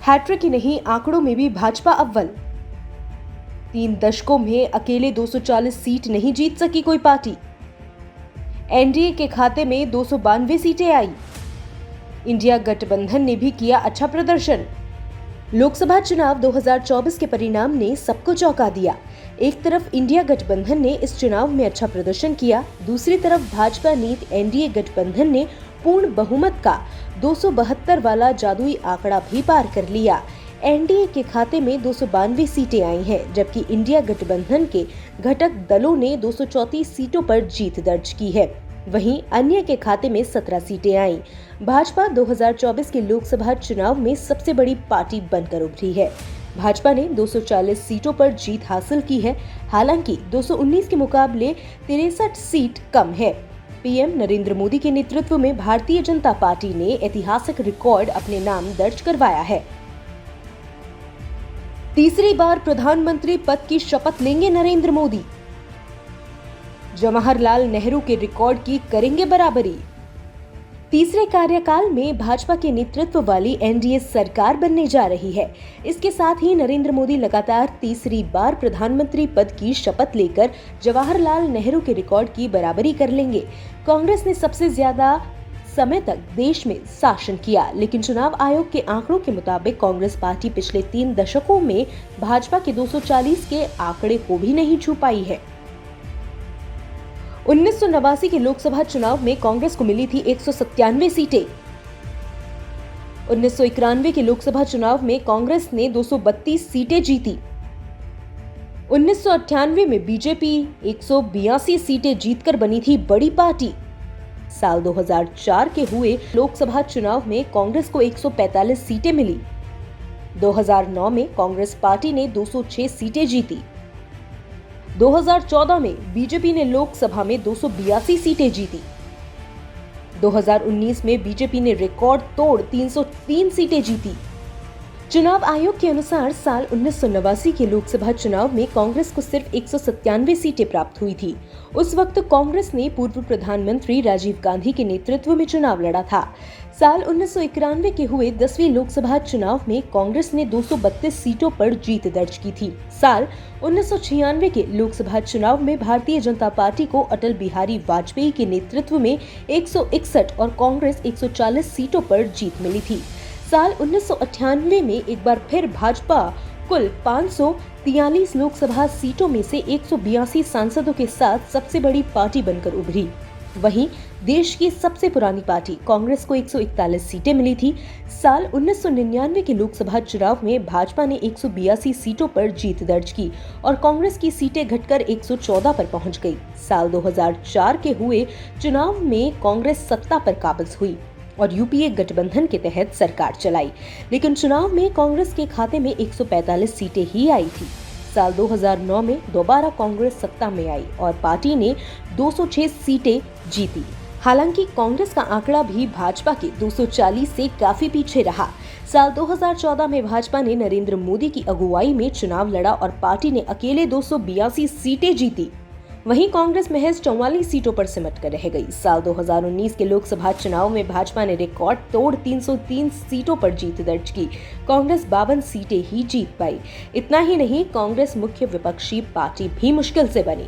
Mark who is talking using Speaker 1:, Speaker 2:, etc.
Speaker 1: Hat trick ही नहीं, आंकड़ों में भी भाजपा अव्वल। 3 दशकों में अकेले 240 सीट नहीं जीत सकी कोई पार्टी। एनडीए के खाते में 292 सीटें आई। इंडिया गठबंधन ने भी किया अच्छा प्रदर्शन। लोकसभा चुनाव 2024 के परिणाम ने सबको चौंका दिया। एक तरफ इंडिया गठबंधन ने इस चुनाव में अच्छा प्रदर्शन किया, दूसरी तरफ भाजपा नीत एनडीए गठबंधन ने पूर्ण बहुमत का 272 वाला जादुई आंकड़ा भी पार कर लिया। एनडीए के खाते में 292 सीटें आई हैं, जबकि इंडिया गठबंधन के घटक दलों ने 234 सीटों पर जीत दर्ज की है। वहीं अन्य के खाते में 17 सीटें आईं। भाजपा 2024 के लोकसभा चुनाव में सबसे बड़ी पार्टी बनकर उभरी है। भाजपा ने 240 सीटों पर जीत हासिल की है। हालांकि 219 के मुकाबले 63 सीट कम है। पीएम नरेंद्र मोदी के नेतृत्व में भारतीय जनता पार्टी ने ऐतिहासिक रिकॉर्ड अपने नाम दर्ज करवाया है। तीसरी बार प्रधानमंत्री पद की शपथ लेंगे नरेंद्र मोदी। जवाहरलाल नेहरू के रिकॉर्ड की करेंगे बराबरी। तीसरे कार्यकाल में भाजपा के नेतृत्व वाली एनडीए सरकार बनने जा रही है। इसके साथ ही नरेंद्र मोदी लगातार तीसरी बार प्रधानमंत्री पद की शपथ लेकर जवाहरलाल नेहरू के रिकॉर्ड की बराबरी कर लेंगे। कांग्रेस ने सबसे ज्यादा समय तक देश में शासन किया, लेकिन चुनाव आयोग के आंकड़ों के मुताबिक कांग्रेस पार्टी पिछले 3 दशकों में भाजपा के 240 के आंकड़े को भी नहीं छू पाई है। 1989 के लोकसभा चुनाव में कांग्रेस को मिली थी 197 सीटें। 1991 के लोकसभा चुनाव में कांग्रेस ने 232 सीटें जीती। 1998 में बीजेपी 182 सीटें जीतकर बनी थी बड़ी पार्टी। साल 2004 के हुए लोकसभा चुनाव में कांग्रेस को 145 सीटें मिली। 2009 में कांग्रेस पार्टी ने 206 सीटें जीती। 2014 में बीजेपी ने लोकसभा में 282 सीटें जीती। 2019 में बीजेपी ने रिकॉर्ड तोड़ 303 सीटें जीती। चुनाव आयोग के अनुसार साल 1989 के लोकसभा चुनाव में कांग्रेस को सिर्फ 197 सीटें प्राप्त हुई थी। उस वक्त कांग्रेस ने पूर्व प्रधानमंत्री राजीव गांधी के नेतृत्व में चुनाव लड़ा था। साल 1991 के हुए 10वें लोकसभा चुनाव में कांग्रेस ने 232 सीटों पर जीत दर्ज की थी। साल 1996 के लोकसभा चुनाव में भारतीय जनता पार्टी को अटल बिहारी वाजपेयी के नेतृत्व में 161 और कांग्रेस 140 सीटों पर जीत मिली थी। साल 1998 में एक बार फिर भाजपा कुल 543 लोकसभा सीटों में से 182 सांसदों के साथ सबसे बड़ी पार्टी बनकर उभरी। वहीं देश की सबसे पुरानी पार्टी कांग्रेस को 141 सीटें मिली थी। साल 1999 के लोकसभा चुनाव में भाजपा ने 182 सीटों पर जीत दर्ज की और कांग्रेस की सीटें घटकर 114 पर पहुंच गई। साल 2004 के हुए चुनाव में कांग्रेस सत्ता पर काबिज हुई और यूपीए गठबंधन के तहत सरकार चलाई, लेकिन चुनाव में कांग्रेस के खाते में 145 सीटें ही आई थी। साल 2009 में दोबारा कांग्रेस सत्ता में आई और पार्टी ने 206 सीटें जीती। हालांकि कांग्रेस का आंकड़ा भी भाजपा के 240 से काफी पीछे रहा। साल 2014 में भाजपा ने नरेंद्र मोदी की अगुवाई में चुनाव लड़ा और पार्टी ने अकेले 282 सीटें जीती। वहीं कांग्रेस महज 44 सीटों पर सिमट कर रह गई। साल 2019 के लोकसभा चुनाव में भाजपा ने रिकॉर्ड तोड़ 303 सीटों पर जीत दर्ज की। कांग्रेस 52 सीटें ही जीत पाई। इतना ही नहीं, कांग्रेस मुख्य विपक्षी पार्टी भी मुश्किल से बनी।